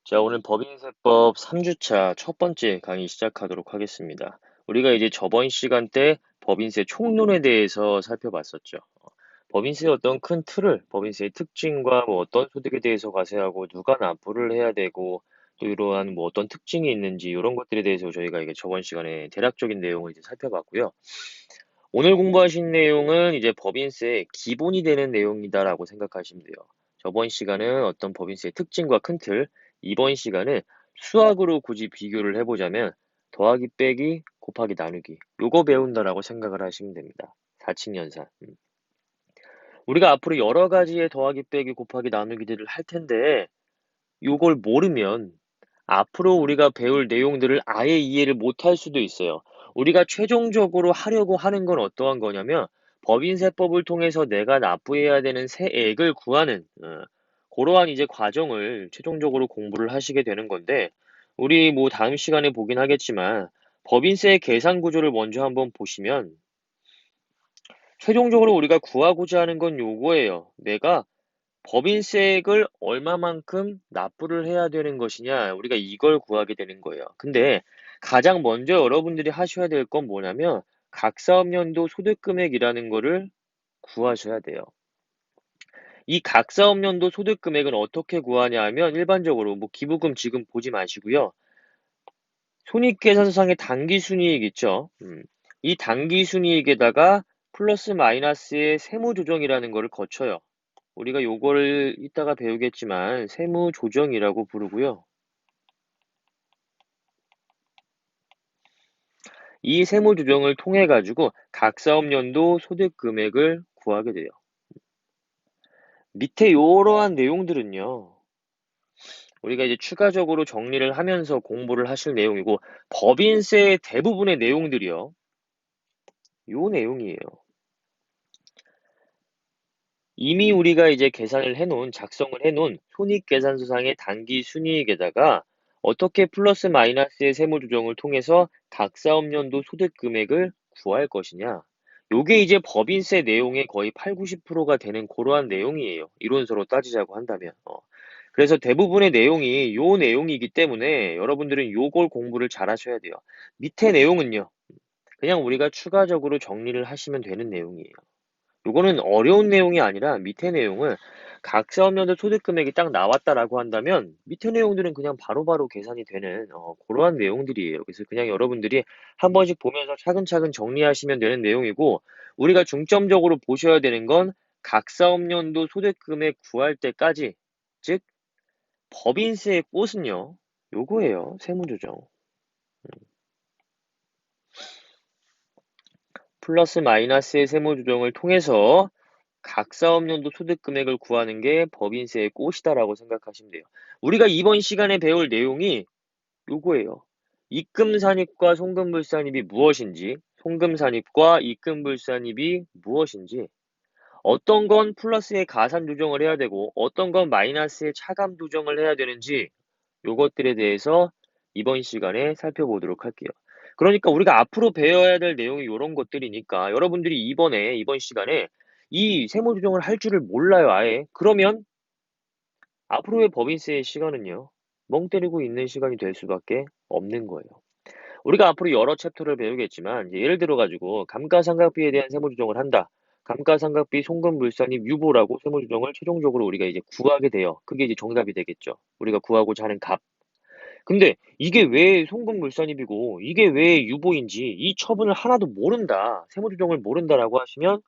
자, 오늘 법인세법 3주차 첫 번째 강의 시작하도록 하겠습니다. 우리가 이제 저번 시간 때 법인세 총론에 대해서 살펴봤었죠. 법인세의 어떤 큰 틀을, 법인세의 특징과 뭐 어떤 소득에 대해서 과세하고 누가 납부를 해야 되고 또 이러한 뭐 어떤 특징이 있는지 이런 것들에 대해서 저희가 이게 저번 시간에 대략적인 내용을 이제 살펴봤고요. 오늘 공부하신 내용은 이제 법인세의 기본이 되는 내용이다라고 생각하시면 돼요. 저번 시간은 어떤 법인세의 특징과 큰 틀, 이번 시간은 수학으로 굳이 비교를 해보자면 더하기 빼기 곱하기 나누기 요거 배운다라고 생각을 하시면 됩니다. 사칙연산. 우리가 앞으로 여러 가지의 더하기 빼기 곱하기 나누기들을 할 텐데 요걸 모르면 앞으로 우리가 배울 내용들을 아예 이해를 못할 수도 있어요. 우리가 최종적으로 하려고 하는 건 어떠한 거냐면 법인세법을 통해서 내가 납부해야 되는 세액을 구하는 그러한 이제 과정을 최종적으로 공부를 하시게 되는 건데 우리 뭐 다음 시간에 보긴 하겠지만 법인세 계산 구조를 먼저 한번 보시면 최종적으로 우리가 구하고자 하는 건 요거예요. 내가 법인세액을 얼마만큼 납부를 해야 되는 것이냐, 우리가 이걸 구하게 되는 거예요. 근데 가장 먼저 여러분들이 하셔야 될 건 뭐냐면 각 사업연도 소득금액이라는 거를 구하셔야 돼요. 이 각 사업연도 소득금액은 어떻게 구하냐 하면 일반적으로 뭐 기부금 지금 보지 마시고요. 손익계산서상의 당기순이익 있죠. 이 당기순이익에다가 플러스 마이너스의 세무조정이라는 거를 거쳐요. 우리가 요거를 이따가 배우겠지만 세무조정이라고 부르고요. 이 세무조정을 통해 가지고 각 사업연도 소득 금액을 구하게 돼요. 밑에 이러한 내용들은요. 우리가 이제 추가적으로 정리를 하면서 공부를 하실 내용이고 법인세의 대부분의 내용들이요. 요 내용이에요. 이미 우리가 이제 계산을 해놓은, 작성을 해놓은 손익계산서상의 당기순이익에다가 어떻게 플러스 마이너스의 세무조정을 통해서 각 사업연도 소득금액을 구할 것이냐. 요게 이제 법인세 내용의 거의 8, 90%가 되는 그러한 내용이에요. 이론서로 따지자고 한다면. 그래서 대부분의 내용이 요 내용이기 때문에 여러분들은 요걸 공부를 잘 하셔야 돼요. 밑에 내용은요. 그냥 우리가 추가적으로 정리를 하시면 되는 내용이에요. 요거는 어려운 내용이 아니라 밑에 내용은 각 사업연도 소득 금액이 딱 나왔다라고 한다면 밑에 내용들은 그냥 바로바로 계산이 되는 그러한 내용들이에요. 그래서 그냥 여러분들이 한 번씩 보면서 차근차근 정리하시면 되는 내용이고 우리가 중점적으로 보셔야 되는 건 각 사업연도 소득 금액 구할 때까지 즉 법인세의 꽃은요. 요거예요. 세무조정. 플러스 마이너스의 세무조정을 통해서 각 사업연도 소득 금액을 구하는 게 법인세의 꽃이다라고 생각하시면 돼요. 우리가 이번 시간에 배울 내용이 요거예요. 입금산입과 송금불산입이 무엇인지, 송금산입과 입금불산입이 무엇인지, 어떤 건 플러스의 가산 조정을 해야 되고, 어떤 건 마이너스의 차감 조정을 해야 되는지, 요것들에 대해서 이번 시간에 살펴보도록 할게요. 그러니까 우리가 앞으로 배워야 될 내용이 요런 것들이니까 여러분들이 이번 시간에 이 세무조정을 할 줄을 몰라요, 아예. 그러면 앞으로의 법인세의 시간은요, 멍 때리고 있는 시간이 될 수밖에 없는 거예요. 우리가 앞으로 여러 챕터를 배우겠지만, 이제 예를 들어가지고, 감가상각비에 대한 세무조정을 한다. 감가상각비 송금불산입 유보라고 세무조정을 최종적으로 우리가 이제 구하게 돼요. 그게 이제 정답이 되겠죠. 우리가 구하고자 하는 값. 근데 이게 왜 송금물산입이고 이게 왜 유보인지 이 처분을 하나도 모른다. 세무조정을 모른다라고 하시면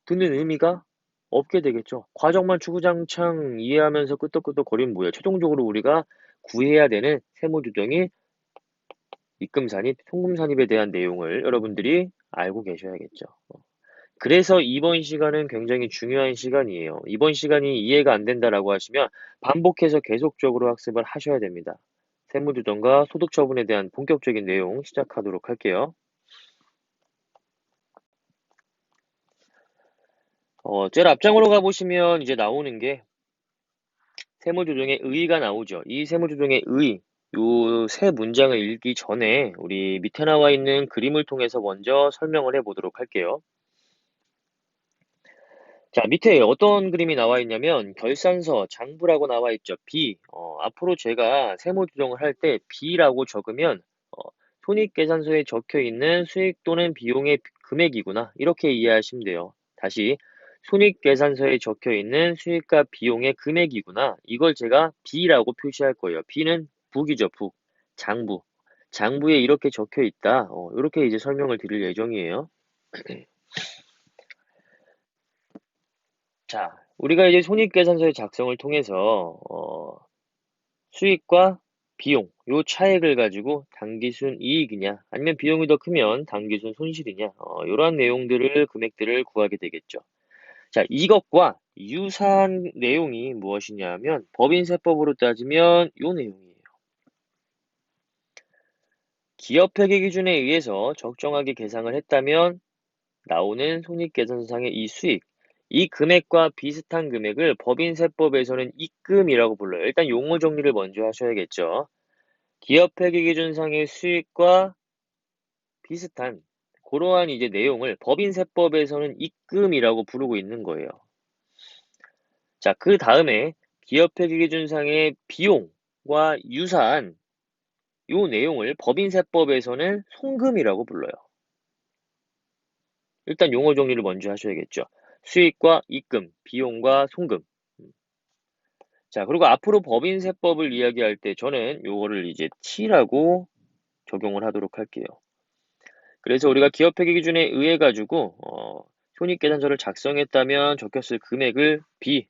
듣는 의미가 없게 되겠죠. 과정만 주구장창 이해하면서 끄떡끄떡거리면 뭐예요? 최종적으로 우리가 구해야 되는 세무조정이 입금산입, 송금산입에 대한 내용을 여러분들이 알고 계셔야겠죠. 그래서 이번 시간은 굉장히 중요한 시간이에요. 이번 시간이 이해가 안 된다라고 하시면 반복해서 계속적으로 학습을 하셔야 됩니다. 세무조정과 소득처분에 대한 본격적인 내용 시작하도록 할게요. 제일 앞장으로 가보시면 이제 나오는 게 세무조정의 의의가 나오죠. 이 세무조정의 의의, 요 세 문장을 읽기 전에 우리 밑에 나와 있는 그림을 통해서 먼저 설명을 해보도록 할게요. 자, 밑에 어떤 그림이 나와 있냐면 결산서 장부라고 나와 있죠. B. 앞으로 제가 세무 조정을 할 때 B라고 적으면 어, 손익계산서에 적혀 있는 수익 또는 비용의 금액이구나. 이렇게 이해하시면 돼요. 다시 손익계산서에 적혀 있는 수익과 비용의 금액이구나. 이걸 제가 B라고 표시할 거예요. B는 북이죠, 북. 장부. 장부에 이렇게 적혀 있다. 이렇게 이제 설명을 드릴 예정이에요. 자, 우리가 이제 손익계산서의 작성을 통해서 수익과 비용, 요 차액을 가지고 당기순 이익이냐, 아니면 비용이 더 크면 당기순 손실이냐, 이러한 내용들을, 금액들을 구하게 되겠죠. 자, 이것과 유사한 내용이 무엇이냐면 법인세법으로 따지면 요 내용이에요. 기업회계 기준에 의해서 적정하게 계상을 했다면 나오는 손익계산서상의 이 수익, 이 금액과 비슷한 금액을 법인세법에서는 입금이라고 불러요. 일단 용어 정리를 먼저 하셔야겠죠. 기업회계기준상의 수익과 비슷한 그러한 이제 내용을 법인세법에서는 입금이라고 부르고 있는 거예요. 자, 그 다음에 기업회계기준상의 비용과 유사한 요 내용을 법인세법에서는 송금이라고 불러요. 일단 용어 정리를 먼저 하셔야겠죠. 수익과 입금, 비용과 송금. 자, 그리고 앞으로 법인세법을 이야기할 때 저는 요거를 이제 T라고 적용을 하도록 할게요. 그래서 우리가 기업회계 기준에 의해 가지고 손익계산서를 작성했다면 적혔을 금액을 B,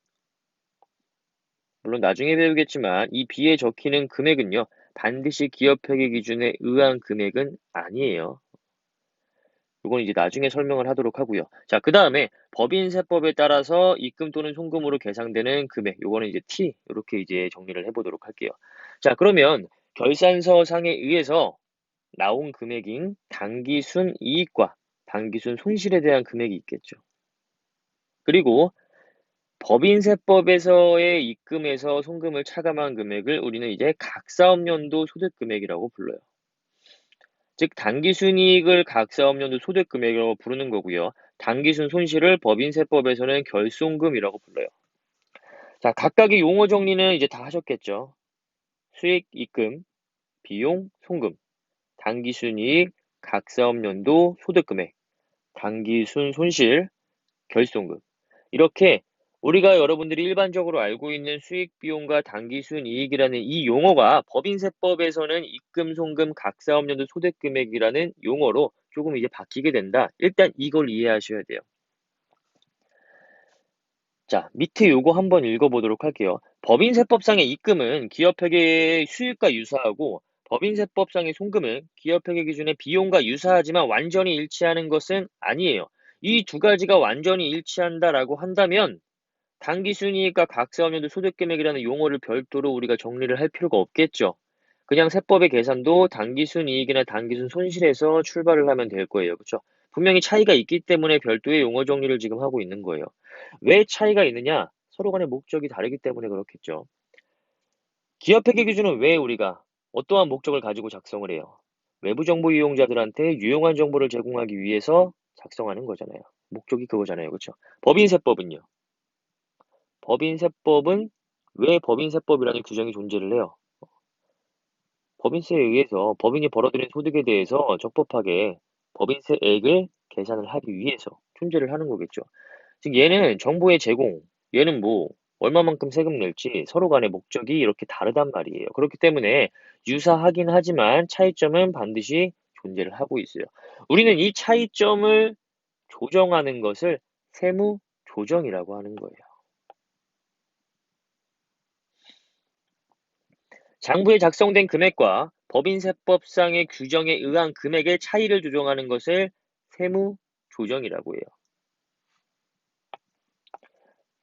물론 나중에 배우겠지만 이 B에 적히는 금액은요, 반드시 기업회계 기준에 의한 금액은 아니에요. 이건 이제 나중에 설명을 하도록 하고요. 자, 그 다음에 법인세법에 따라서 입금 또는 송금으로 계상되는 금액, 요거는 이제 T, 이렇게 이제 정리를 해보도록 할게요. 자, 그러면 결산서상에 의해서 나온 금액인 당기순 이익과 당기순 손실에 대한 금액이 있겠죠. 그리고 법인세법에서의 입금에서 송금을 차감한 금액을 우리는 이제 각사업연도 소득금액이라고 불러요. 즉 당기순이익을 각사업연도 소득금액이라고 부르는 거고요. 당기순 손실을 법인세법에서는 결손금이라고 불러요. 자, 각각의 용어 정리는 이제 다 하셨겠죠. 수익, 입금, 비용, 송금, 당기순이익, 각사업연도 소득금액, 당기순 손실, 결손금. 이렇게 우리가 여러분들이 일반적으로 알고 있는 수익 비용과 당기순이익이라는 이 용어가 법인세법에서는 입금, 송금, 각사업연도 소득금액이라는 용어로 조금 이제 바뀌게 된다. 일단 이걸 이해하셔야 돼요. 자, 밑에 요거 한번 읽어보도록 할게요. 법인세법상의 입금은 기업회계의 수익과 유사하고 법인세법상의 송금은 기업회계 기준의 비용과 유사하지만 완전히 일치하는 것은 아니에요. 이 두 가지가 완전히 일치한다라고 한다면 당기순이익과 각사업연도 소득금액이라는 용어를 별도로 우리가 정리를 할 필요가 없겠죠. 그냥 세법의 계산도 당기순이익이나 당기순 손실에서 출발을 하면 될 거예요. 그렇죠? 분명히 차이가 있기 때문에 별도의 용어 정리를 지금 하고 있는 거예요. 왜 차이가 있느냐? 서로 간의 목적이 다르기 때문에 그렇겠죠. 기업회계 기준은 왜 우리가 어떠한 목적을 가지고 작성을 해요? 외부 정보 이용자들한테 유용한 정보를 제공하기 위해서 작성하는 거잖아요. 목적이 그거잖아요. 그렇죠? 법인세법은요. 법인세법은 왜 법인세법이라는 규정이 존재를 해요? 법인세에 의해서 법인이 벌어들인 소득에 대해서 적법하게 법인세액을 계산을 하기 위해서 존재를 하는 거겠죠. 즉 얘는 정보의 제공, 얘는 뭐 얼마만큼 세금 낼지 서로 간의 목적이 이렇게 다르단 말이에요. 그렇기 때문에 유사하긴 하지만 차이점은 반드시 존재를 하고 있어요. 우리는 이 차이점을 조정하는 것을 세무 조정이라고 하는 거예요. 장부에 작성된 금액과 법인세법상의 규정에 의한 금액의 차이를 조정하는 것을 세무조정이라고 해요.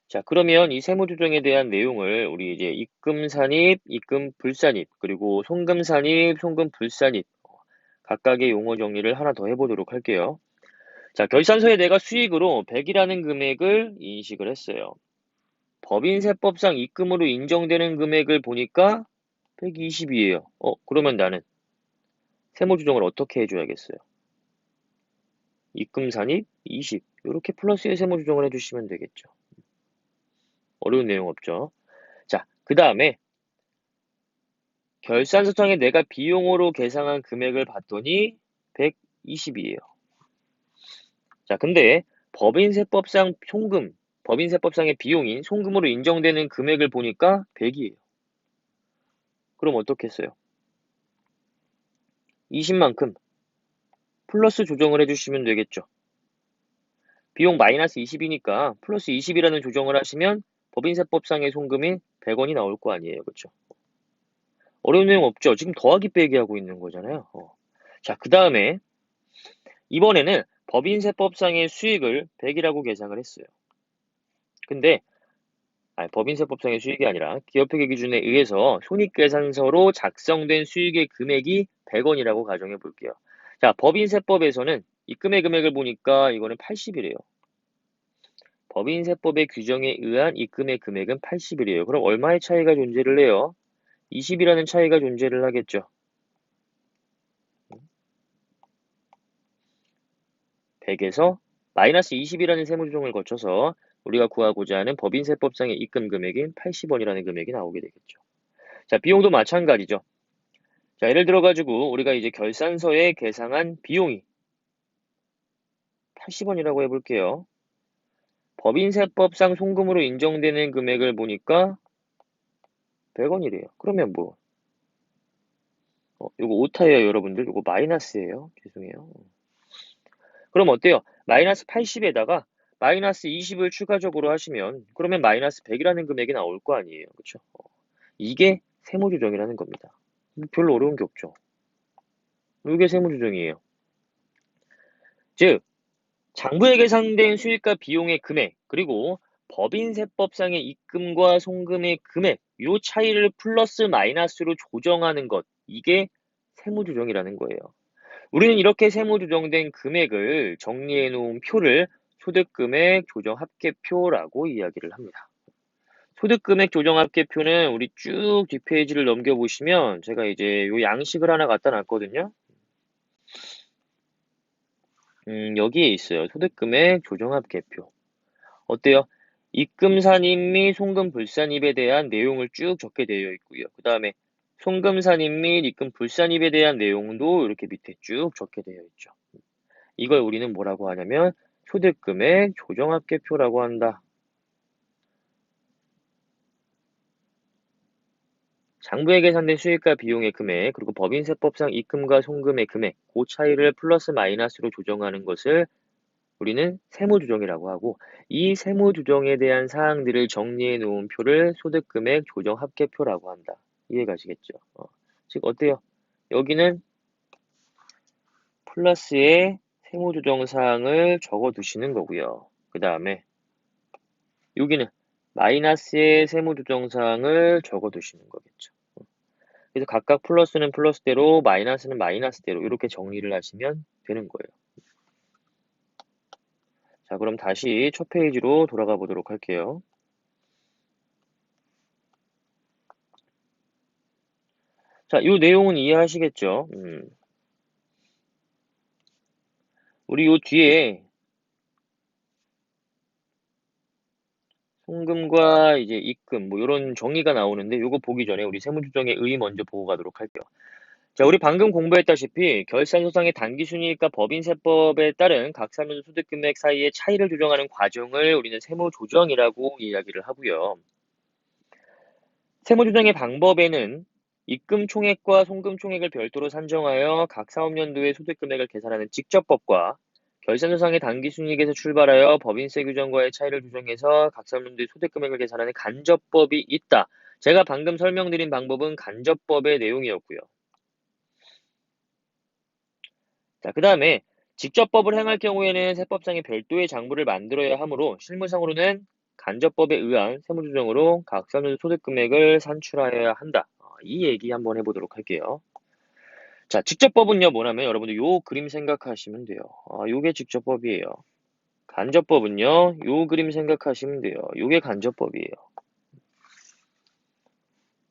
자, 그러면 이 세무조정에 대한 내용을 우리 이제 입금산입, 입금불산입, 그리고 송금산입, 송금불산입 각각의 용어 정리를 하나 더 해보도록 할게요. 자, 결산서에 내가 수익으로 100이라는 금액을 인식을 했어요. 법인세법상 입금으로 인정되는 금액을 보니까 120이에요. 그러면 나는 세무 조정을 어떻게 해줘야겠어요? 입금산입 20. 이렇게 플러스의 세무 조정을 해주시면 되겠죠. 어려운 내용 없죠. 자, 그 다음에 결산서장에 내가 비용으로 계상한 금액을 봤더니 120이에요. 자, 근데 법인세법상 송금, 법인세법상의 비용인 송금으로 인정되는 금액을 보니까 100이에요. 그럼 어떻겠어요? 20만큼 플러스 조정을 해주시면 되겠죠. 비용 마이너스 20이니까 플러스 20이라는 조정을 하시면 법인세법상의 송금이 100원이 나올 거 아니에요. 그렇죠? 어려운 내용 없죠? 지금 더하기 빼기 하고 있는 거잖아요. 자, 그 다음에 이번에는 법인세법상의 수익을 100이라고 계상을 했어요. 근데 법인세법상의 수익이 아니라 기업회계 기준에 의해서 손익계산서로 작성된 수익의 금액이 100원이라고 가정해 볼게요. 자, 법인세법에서는 입금의 금액을 보니까 이거는 80이래요. 법인세법의 규정에 의한 입금의 금액은 80이래요. 그럼 얼마의 차이가 존재를 해요? 20이라는 차이가 존재를 하겠죠. 100에서 마이너스 20이라는 세무조정을 거쳐서 우리가 구하고자 하는 법인세법상의 입금 금액인 80원이라는 금액이 나오게 되겠죠. 자, 비용도 마찬가지죠. 자, 예를 들어가지고 우리가 이제 결산서에 계상한 비용이 80원이라고 해볼게요. 법인세법상 송금으로 인정되는 금액을 보니까 100원이래요. 그러면 뭐 이거 오타예요, 여러분들. 이거 마이너스예요. 죄송해요. 그럼 어때요? 마이너스 80에다가 마이너스 20을 추가적으로 하시면 그러면 마이너스 100이라는 금액이 나올 거 아니에요. 그렇죠? 이게 세무조정이라는 겁니다. 별로 어려운 게 없죠. 이게 세무조정이에요. 즉, 장부에 계산된 수익과 비용의 금액, 그리고 법인세법상의 입금과 송금의 금액, 요 차이를 플러스 마이너스로 조정하는 것, 이게 세무조정이라는 거예요. 우리는 이렇게 세무조정된 금액을 정리해 놓은 표를 소득금액 조정합계표라고 이야기를 합니다. 소득금액 조정합계표는 우리 쭉 뒷페이지를 넘겨보시면 제가 이제 요 양식을 하나 갖다 놨거든요. 여기에 있어요. 소득금액 조정합계표. 어때요? 입금산입 및 송금불산입에 대한 내용을 쭉 적게 되어 있고요. 그 다음에 송금산입 및 입금불산입에 대한 내용도 이렇게 밑에 쭉 적게 되어 있죠. 이걸 우리는 뭐라고 하냐면 소득금액 조정합계표라고 한다. 장부에 계산된 수익과 비용의 금액, 그리고 법인세법상 입금과 송금의 금액, 그 차이를 플러스 마이너스로 조정하는 것을 우리는 세무조정이라고 하고, 이 세무조정에 대한 사항들을 정리해 놓은 표를 소득금액 조정합계표라고 한다. 이해가시겠죠? 즉 어때요? 여기는 플러스의 세무조정 사항을 적어 두시는 거고요. 그 다음에 여기는 마이너스의 세무조정 사항을 적어 두시는 거겠죠. 그래서 각각 플러스는 플러스대로 마이너스는 마이너스대로 이렇게 정리를 하시면 되는 거예요. 자, 그럼 다시 첫 페이지로 돌아가 보도록 할게요. 자, 이 내용은 이해하시겠죠? 우리 요 뒤에 송금과 이제 입금 뭐 이런 정의가 나오는데 요거 보기 전에 우리 세무조정의 의 먼저 보고 가도록 할게요. 자, 우리 방금 공부했다시피 결산서상의 당기순이익과 법인세법에 따른 각 사면 소득금액 사이의 차이를 조정하는 과정을 우리는 세무조정이라고 이야기를 하고요. 세무조정의 방법에는 입금 총액과 송금 총액을 별도로 산정하여 각 사업연도의 소득금액을 계산하는 직접법과 결산서상의 당기순이익에서 출발하여 법인세 규정과의 차이를 조정해서 각 사업연도의 소득금액을 계산하는 간접법이 있다. 제가 방금 설명드린 방법은 간접법의 내용이었고요. 자, 그 다음에 직접법을 행할 경우에는 세법상의 별도의 장부를 만들어야 하므로 실무상으로는 간접법에 의한 세무조정으로 각 사업연도 소득금액을 산출하여야 한다. 이 얘기 한번 해보도록 할게요. 자, 직접법은요, 뭐냐면 여러분들 요 그림 생각하시면 돼요. 요게 직접법이에요. 간접법은요, 요 그림 생각하시면 돼요. 요게 간접법이에요.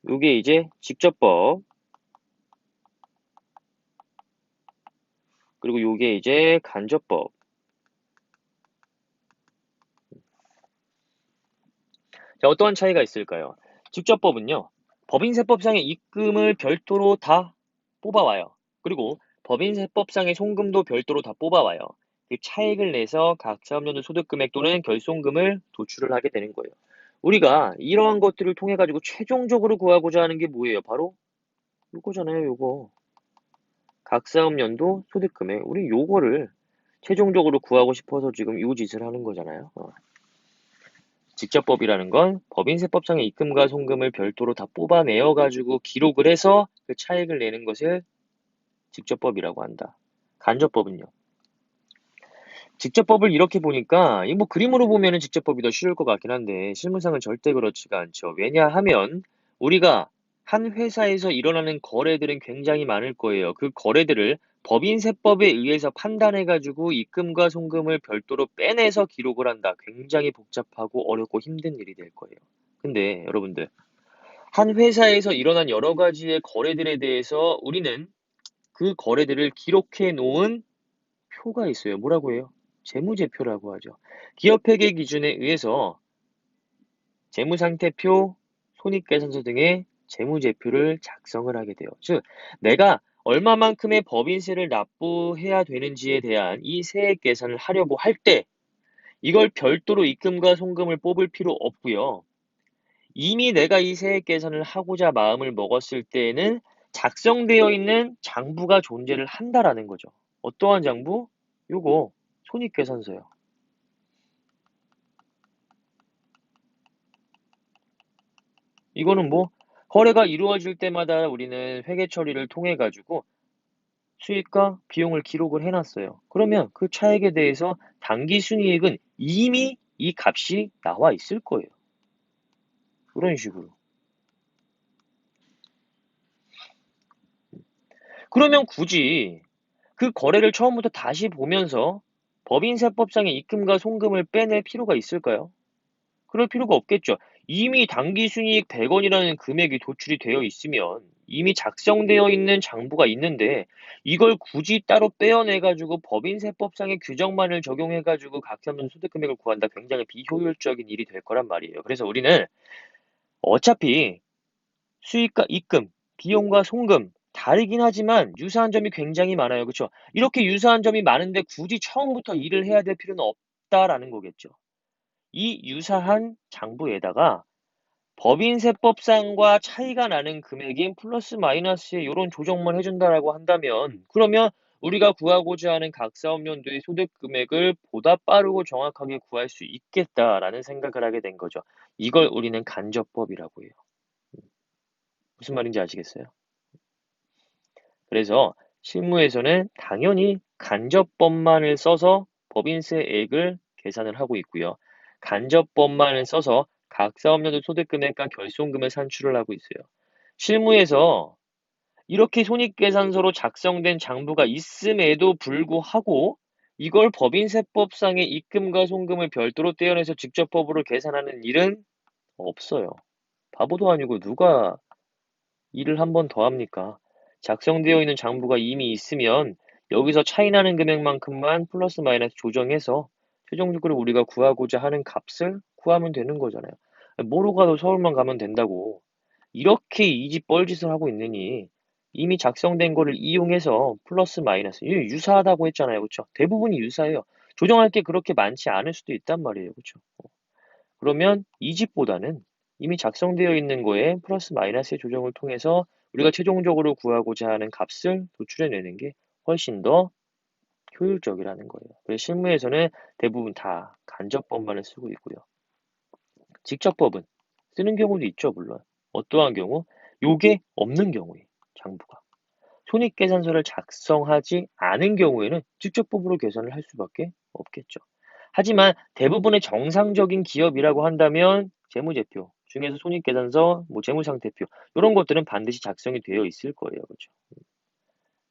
요게 이제 직접법. 그리고 요게 이제 간접법. 자, 어떠한 차이가 있을까요? 직접법은요, 법인세법상의 입금을 별도로 다 뽑아와요. 그리고 법인세법상의 송금도 별도로 다 뽑아와요. 그 차액을 내서 각 사업연도 소득금액 또는 결손금을 도출을 하게 되는 거예요. 우리가 이러한 것들을 통해 가지고 최종적으로 구하고자 하는 게 뭐예요? 바로 요거잖아요, 요거. 각 사업연도 소득금액. 우리 요거를 최종적으로 구하고 싶어서 지금 요 짓을 하는 거잖아요. 직접법이라는 건 법인세법상의 입금과 송금을 별도로 다 뽑아내어 가지고 기록을 해서 그 차액을 내는 것을 직접법이라고 한다. 간접법은요. 직접법을 이렇게 보니까 이 뭐 그림으로 보면은 직접법이 더 쉬울 것 같긴 한데 실무상은 절대 그렇지가 않죠. 왜냐하면 우리가 한 회사에서 일어나는 거래들은 굉장히 많을 거예요. 그 거래들을 법인세법에 의해서 판단해가지고 입금과 송금을 별도로 빼내서 기록을 한다. 굉장히 복잡하고 어렵고 힘든 일이 될 거예요. 근데 여러분들, 한 회사에서 일어난 여러 가지의 거래들에 대해서 우리는 그 거래들을 기록해 놓은 표가 있어요. 뭐라고 해요? 재무제표라고 하죠. 기업회계 기준에 의해서 재무상태표, 손익계산서 등의 재무제표를 작성을 하게 돼요. 즉, 내가 얼마만큼의 법인세를 납부해야 되는지에 대한 이 세액 계산을 하려고 할 때 이걸 별도로 입금과 송금을 뽑을 필요 없고요. 이미 내가 이 세액 계산을 하고자 마음을 먹었을 때에는 작성되어 있는 장부가 존재를 한다라는 거죠. 어떠한 장부? 요거 손익계산서요. 이거는 뭐 거래가 이루어질 때마다 우리는 회계 처리를 통해 가지고 수익과 비용을 기록을 해놨어요. 그러면 그 차액에 대해서 당기순이익은 이미 이 값이 나와 있을 거예요. 그런 식으로. 그러면 굳이 그 거래를 처음부터 다시 보면서 법인세법상의 입금과 송금을 빼낼 필요가 있을까요? 그럴 필요가 없겠죠. 이미 당기순이익 100원이라는 금액이 도출이 되어 있으면 이미 작성되어 있는 장부가 있는데 이걸 굳이 따로 떼어내가지고 법인세법상의 규정만을 적용해가지고 각하면 소득금액을 구한다. 굉장히 비효율적인 일이 될 거란 말이에요. 그래서 우리는 어차피 수익과 입금, 비용과 송금 다르긴 하지만 유사한 점이 굉장히 많아요. 그렇죠? 이렇게 유사한 점이 많은데 굳이 처음부터 일을 해야 될 필요는 없다라는 거겠죠. 이 유사한 장부에다가 법인세법상과 차이가 나는 금액인 플러스 마이너스의 이런 조정만 해준다라고 한다면 그러면 우리가 구하고자 하는 각 사업연도의 소득 금액을 보다 빠르고 정확하게 구할 수 있겠다라는 생각을 하게 된 거죠. 이걸 우리는 간접법이라고 해요. 무슨 말인지 아시겠어요? 그래서 실무에서는 당연히 간접법만을 써서 법인세액을 계산을 하고 있고요. 간접법만을 써서 각 사업연도 소득금액과 결손금을 산출을 하고 있어요. 실무에서 이렇게 손익계산서로 작성된 장부가 있음에도 불구하고 이걸 법인세법상의 입금과 송금을 별도로 떼어내서 직접 법으로 계산하는 일은 없어요. 바보도 아니고 누가 일을 한 번 더 합니까? 작성되어 있는 장부가 이미 있으면 여기서 차이나는 금액만큼만 플러스 마이너스 조정해서 최종적으로 우리가 구하고자 하는 값을 구하면 되는 거잖아요. 뭐로 가도 서울만 가면 된다고. 이렇게 이 집 뻘짓을 하고 있느니 이미 작성된 거를 이용해서 플러스 마이너스 이게 유사하다고 했잖아요. 그렇죠? 대부분이 유사해요. 조정할 게 그렇게 많지 않을 수도 있단 말이에요. 그렇죠? 그러면 이 집보다는 이미 작성되어 있는 거에 플러스 마이너스의 조정을 통해서 우리가 최종적으로 구하고자 하는 값을 도출해내는 게 훨씬 더 효율적이라는 거예요. 그래서 실무에서는 대부분 다 간접법만을 쓰고 있고요. 직접법은 쓰는 경우도 있죠, 물론. 어떠한 경우? 요게 없는 경우에 장부가. 손익계산서를 작성하지 않은 경우에는 직접법으로 계산을 할 수밖에 없겠죠. 하지만 대부분의 정상적인 기업이라고 한다면 재무제표 중에서 손익계산서, 뭐 재무상태표 이런 것들은 반드시 작성이 되어 있을 거예요. 그렇죠?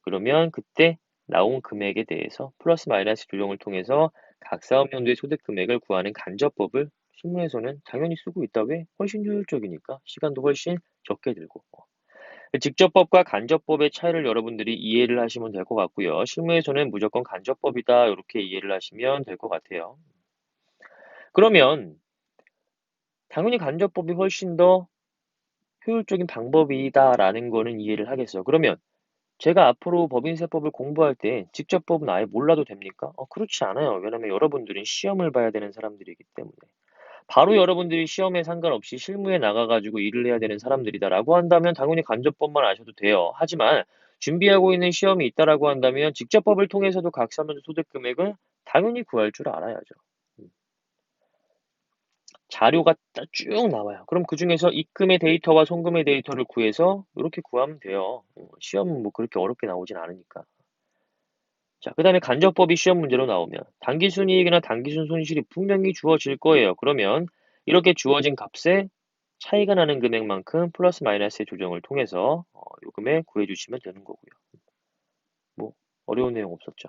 그러면 그때 나온 금액에 대해서 플러스 마이너스 조정을 통해서 각 사업연도의 소득 금액을 구하는 간접법을 실무에서는 당연히 쓰고 있다. 왜? 훨씬 효율적이니까 시간도 훨씬 적게 들고. 직접법과 간접법의 차이를 여러분들이 이해를 하시면 될 것 같고요. 실무에서는 무조건 간접법이다 이렇게 이해를 하시면 될 것 같아요. 그러면 당연히 간접법이 훨씬 더 효율적인 방법이다라는 거는 이해를 하겠어요. 그러면 제가 앞으로 법인세법을 공부할 때 직접법은 아예 몰라도 됩니까? 그렇지 않아요. 왜냐면 여러분들은 시험을 봐야 되는 사람들이기 때문에. 바로 여러분들이 시험에 상관없이 실무에 나가가지고 일을 해야 되는 사람들이다라고 한다면 당연히 간접법만 아셔도 돼요. 하지만 준비하고 있는 시험이 있다라고 한다면 직접법을 통해서도 각사면적 소득 금액을 당연히 구할 줄 알아야죠. 자료가 쭉 나와요. 그럼 그중에서 입금의 데이터와 송금의 데이터를 구해서 이렇게 구하면 돼요. 시험은 뭐 그렇게 어렵게 나오진 않으니까. 자, 그 다음에 간접법이 시험 문제로 나오면 당기순이익이나 당기순 손실이 분명히 주어질 거예요. 그러면 이렇게 주어진 값에 차이가 나는 금액만큼 플러스 마이너스의 조정을 통해서 요 금액 구해주시면 되는 거고요. 뭐 어려운 내용 없었죠.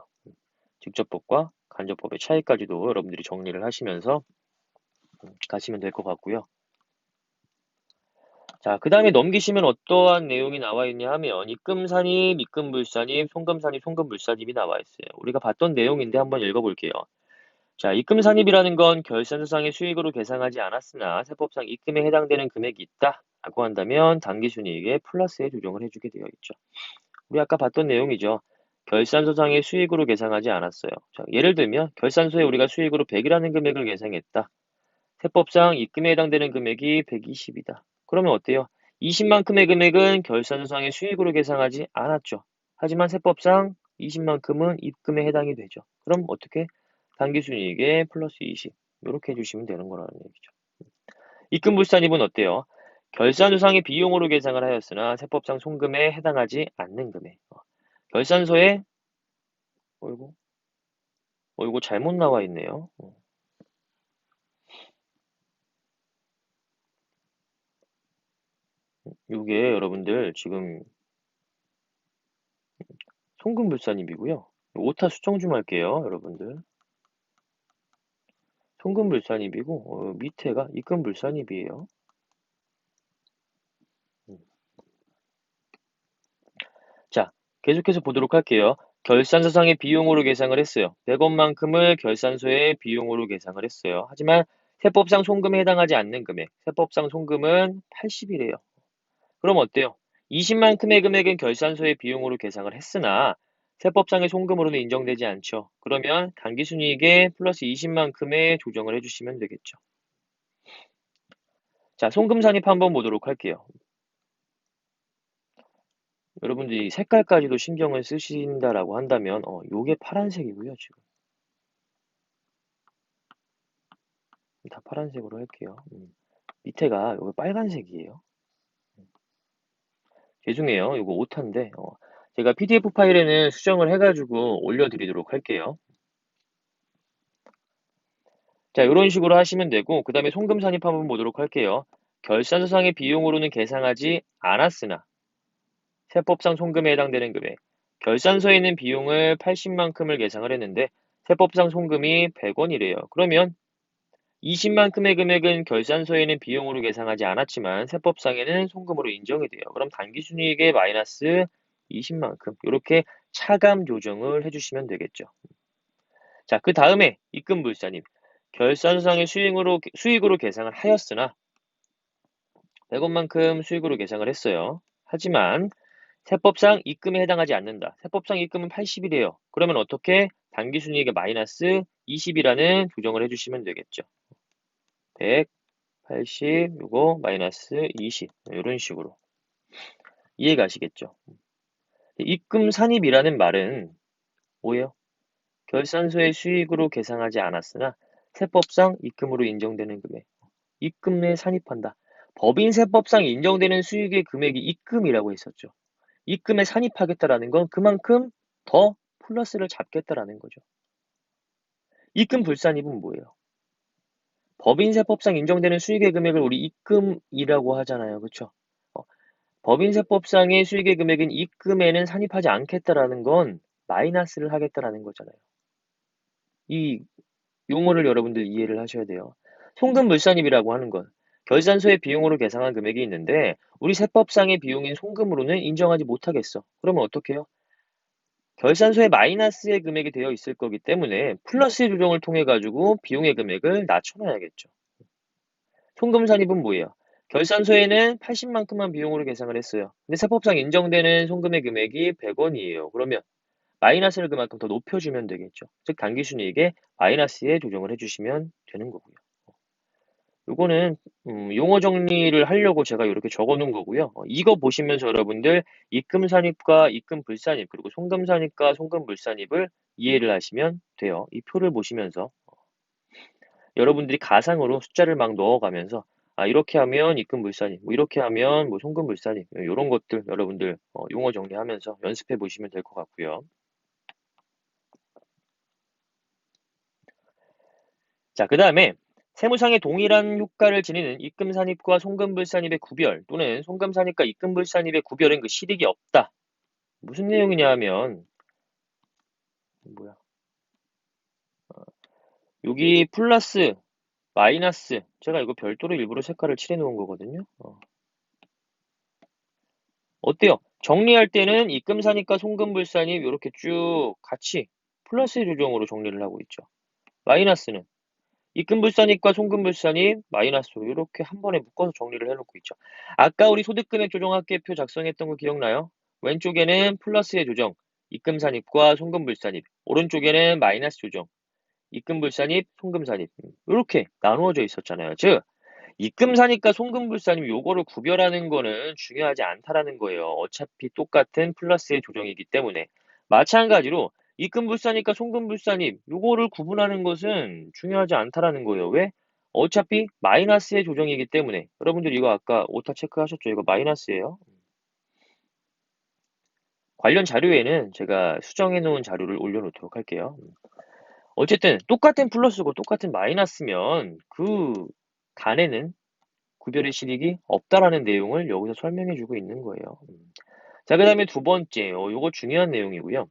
직접법과 간접법의 차이까지도 여러분들이 정리를 하시면서 가시면 될 것 같고요. 자, 그 다음에 넘기시면 어떠한 내용이 나와 있냐 하면 입금산입, 입금불산입, 송금산입, 송금불산입이 나와 있어요. 우리가 봤던 내용인데 한번 읽어볼게요. 자, 입금산입이라는 건 결산서상의 수익으로 계상하지 않았으나 세법상 입금에 해당되는 금액이 있다 라고 한다면 당기순이익에 플러스에 조정을 해주게 되어 있죠. 우리 아까 봤던 내용이죠. 결산서상의 수익으로 계상하지 않았어요. 자, 예를 들면 결산서에 우리가 수익으로 100이라는 금액을 계상했다. 세법상 입금에 해당되는 금액이 120이다. 그러면 어때요? 20만큼의 금액은 결산서상의 수익으로 계상하지 않았죠. 하지만 세법상 20만큼은 입금에 해당이 되죠. 그럼 어떻게? 당기순이익에 플러스 20. 이렇게 해주시면 되는 거라는 얘기죠. 입금불산입은 어때요? 결산서상의 비용으로 계상을 하였으나 세법상 송금에 해당하지 않는 금액. 결산서에 이거 잘못 나와 있네요. 이게 여러분들 지금 송금불산입이고요. 오타 수정 좀 할게요, 여러분들. 송금불산입이고 밑에가 입금불산입이에요. 자, 계속해서 보도록 할게요. 결산서상의 비용으로 계상을 했어요. 100원만큼을 결산서의 비용으로 계상을 했어요. 하지만 세법상 송금에 해당하지 않는 금액, 세법상 송금은 80이래요. 그럼 어때요? 20만큼의 금액은 결산서의 비용으로 계상을 했으나 세법상의 송금으로는 인정되지 않죠. 그러면 당기순이익에 플러스 20만큼의 조정을 해주시면 되겠죠. 자, 송금 산입 한번 보도록 할게요. 여러분들이 색깔까지도 신경을 쓰신다라고 한다면 요게 파란색이고요, 지금. 다 파란색으로 할게요. 밑에가 요게 빨간색이에요. 죄송해요. 요거 오타인데 제가 PDF 파일에는 수정을 해가지고 올려드리도록 할게요. 자, 이런 식으로 하시면 되고 그 다음에 송금 산입 한번 보도록 할게요. 결산서상의 비용으로는 계상하지 않았으나 세법상 송금에 해당되는 금액. 결산서에 있는 비용을 80만큼을 계상을 했는데 세법상 송금이 100원이래요. 그러면 20만큼의 금액은 결산서에는 비용으로 계상하지 않았지만 세법상에는 송금으로 인정이 돼요. 그럼 당기순이익에 마이너스 20만큼 이렇게 차감 조정을 해주시면 되겠죠. 자, 그 다음에 입금불산입. 결산서상의 수익으로 계상을 하였으나 100원만큼 수익으로 계상을 했어요. 하지만 세법상 입금에 해당하지 않는다. 세법상 입금은 80이래요. 그러면 어떻게? 당기순이익에 마이너스 20이라는 조정을 해주시면 되겠죠. 180, 요거 마이너스 20 이런 식으로 이해가시겠죠? 입금 산입이라는 말은 뭐예요? 결산서의 수익으로 계상하지 않았으나 세법상 입금으로 인정되는 금액. 입금에 산입한다. 법인세법상 인정되는 수익의 금액이 입금이라고 했었죠. 입금에 산입하겠다라는 건 그만큼 더 플러스를 잡겠다라는 거죠. 입금 불산입은 뭐예요? 법인세법상 인정되는 수익의 금액을 우리 입금이라고 하잖아요. 그렇죠? 법인세법상의 수익의 금액인 입금에는 산입하지 않겠다라는 건 마이너스를 하겠다라는 거잖아요. 이 용어를 여러분들 이해를 하셔야 돼요. 송금물산입이라고 하는 건 결산서의 비용으로 계상한 금액이 있는데 우리 세법상의 비용인 송금으로는 인정하지 못하겠어. 그러면 어떻게 해요? 결산서에 마이너스의 금액이 되어 있을 거기 때문에 플러스 조정을 통해 가지고 비용의 금액을 낮춰놔야겠죠. 송금산입은 뭐예요? 결산서에는 80만큼만 비용으로 계상을 했어요. 근데 세법상 인정되는 송금의 금액이 100원이에요. 그러면 마이너스를 그만큼 더 높여주면 되겠죠. 즉 당기순이익에 마이너스에 조정을 해주시면 되는 거고요. 요거는 용어 정리를 하려고 제가 이렇게 적어 놓은 거고요. 이거 보시면서 여러분들 입금산입과 입금불산입 그리고 송금산입과 송금불산입을 이해를 하시면 돼요. 이 표를 보시면서 여러분들이 가상으로 숫자를 막 넣어가면서 아 이렇게 하면 입금불산입, 뭐 이렇게 하면 뭐 송금불산입 이런 것들 여러분들 용어 정리하면서 연습해 보시면 될 것 같고요. 자, 그 다음에 세무상의 동일한 효과를 지니는 입금산입과 송금불산입의 구별 또는 송금산입과 입금불산입의 구별은 그 실익이 없다. 무슨 내용이냐 하면 뭐야? 여기 플러스, 마이너스 제가 이거 별도로 일부러 색깔을 칠해 놓은 거거든요. 어때요? 정리할 때는 입금산입과 송금불산입 이렇게 쭉 같이 플러스의 조정으로 정리를 하고 있죠. 마이너스는 입금불산입과 송금불산입 마이너스로 이렇게 한 번에 묶어서 정리를 해놓고 있죠. 아까 우리 소득금액 조정합계표 작성했던 거 기억나요? 왼쪽에는 플러스의 조정, 입금산입과 송금불산입, 오른쪽에는 마이너스 조정, 입금불산입, 송금산입 이렇게 나누어져 있었잖아요. 즉 입금사니까 송금불산입 요거를 구별하는 거는 중요하지 않다라는 거예요. 어차피 똑같은 플러스의 조정이기 때문에. 마찬가지로 입금불사니까 송금불산입 요거를 구분하는 것은 중요하지 않다라는 거예요. 왜? 어차피 마이너스의 조정이기 때문에. 여러분들 이거 아까 오타 체크하셨죠? 이거 마이너스예요. 관련 자료에는 제가 수정해 놓은 자료를 올려놓도록 할게요. 어쨌든 똑같은 플러스고 똑같은 마이너스면 그 간에는 구별의 실익이 없다라는 내용을 여기서 설명해주고 있는 거예요. 자, 그 다음에 두 번째, 요거 중요한 내용이고요.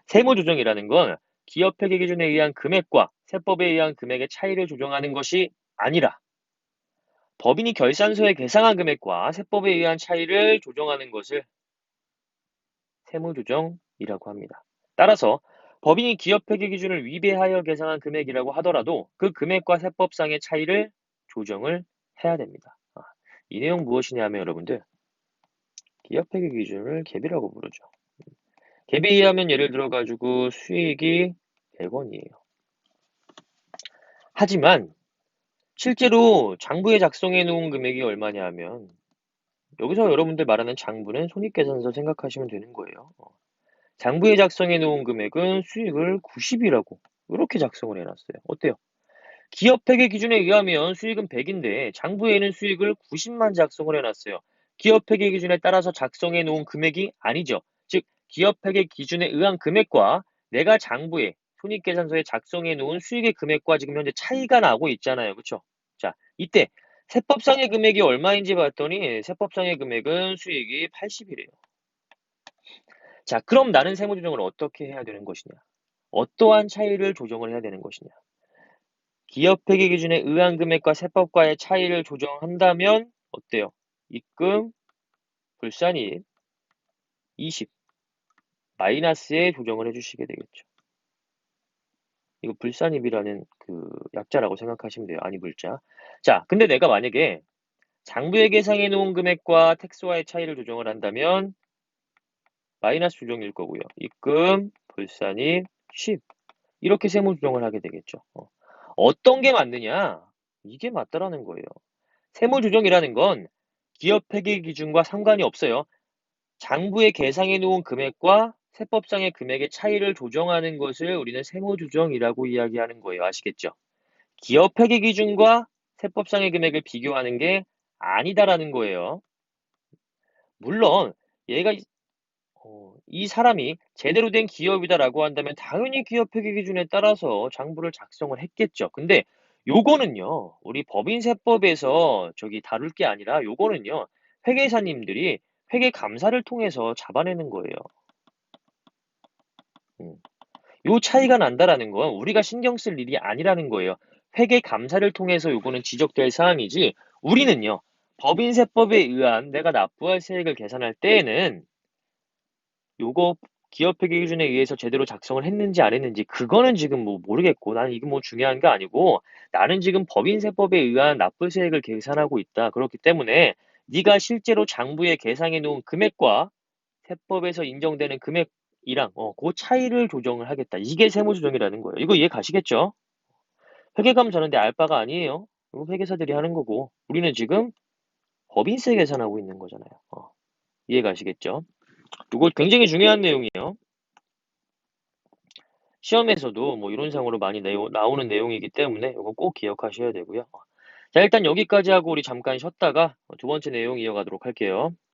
세무조정이라는 건 기업회계 기준에 의한 금액과 세법에 의한 금액의 차이를 조정하는 것이 아니라 법인이 결산서에 계상한 금액과 세법에 의한 차이를 조정하는 것을 세무조정이라고 합니다. 따라서 법인이 기업회계 기준을 위배하여 계상한 금액이라고 하더라도 그 금액과 세법상의 차이를 조정을 해야 됩니다. 이 내용 무엇이냐면 여러분들 기업회계 기준을 갭이라고 부르죠. 갭에 의하면 예를 들어 가지고 수익이 100원이에요. 하지만 실제로 장부에 작성해 놓은 금액이 얼마냐 하면 여기서 여러분들 말하는 장부는 손익계산서 생각하시면 되는 거예요. 장부에 작성해 놓은 금액은 수익을 90이라고 이렇게 작성을 해놨어요. 어때요? 기업회계 기준에 의하면 수익은 100인데 장부에는 수익을 90만 작성을 해놨어요. 기업회계 기준에 따라서 작성해 놓은 금액이 아니죠. 즉 기업회계 기준에 의한 금액과 내가 장부에 손익계산서에 작성해 놓은 수익의 금액과 지금 현재 차이가 나고 있잖아요. 그렇죠? 자, 이때 세법상의 금액이 얼마인지 봤더니 세법상의 금액은 수익이 80이래요. 자, 그럼 나는 세무조정을 어떻게 해야 되는 것이냐? 어떠한 차이를 조정을 해야 되는 것이냐? 기업회계 기준에 의한 금액과 세법과의 차이를 조정한다면 어때요? 입금, 불산입 20 마이너스에 조정을 해주시게 되겠죠. 이거 불산입이라는 그 약자라고 생각하시면 돼요. 아니 불자. 자, 근데 내가 만약에 장부에 계상해 놓은 금액과 텍스와의 차이를 조정을 한다면 마이너스 조정일 거고요. 입금, 불산입 10 이렇게 세무 조정을 하게 되겠죠. 어떤 게 맞느냐? 이게 맞다라는 거예요. 세무조정이라는 건 기업회계 기준과 상관이 없어요. 장부에 계상해 놓은 금액과 세법상의 금액의 차이를 조정하는 것을 우리는 세무조정이라고 이야기하는 거예요. 아시겠죠? 기업회계 기준과 세법상의 금액을 비교하는 게 아니다라는 거예요. 물론 얘가 이 사람이 제대로 된 기업이다라고 한다면 당연히 기업회계 기준에 따라서 장부를 작성을 했겠죠. 근데 요거는요, 우리 법인세법에서 저기 다룰 게 아니라 요거는요, 회계사님들이 회계 감사를 통해서 잡아내는 거예요. 요 차이가 난다라는 건 우리가 신경 쓸 일이 아니라는 거예요. 회계 감사를 통해서 요거는 지적될 사항이지, 우리는요, 법인세법에 의한 내가 납부할 세액을 계산할 때에는 요거 기업회계 기준에 의해서 제대로 작성을 했는지 안 했는지 그거는 지금 뭐 모르겠고 나는 이게 뭐 중요한 게 아니고 나는 지금 법인세법에 의한 납부세액을 계산하고 있다. 그렇기 때문에 네가 실제로 장부에 계상해 놓은 금액과 세법에서 인정되는 금액이랑 그 차이를 조정을 하겠다. 이게 세무조정이라는 거예요. 이거 이해 가시겠죠? 회계감 저는데 알 바가 아니에요. 이거 회계사들이 하는 거고 우리는 지금 법인세 계산하고 있는 거잖아요. 이해 가시겠죠? 이거 굉장히 중요한 내용이에요. 시험에서도 뭐 이론상으로 많이 나오는 내용이기 때문에 이거 꼭 기억하셔야 되고요. 자, 일단 여기까지 하고 우리 잠깐 쉬었다가 두 번째 내용 이어가도록 할게요.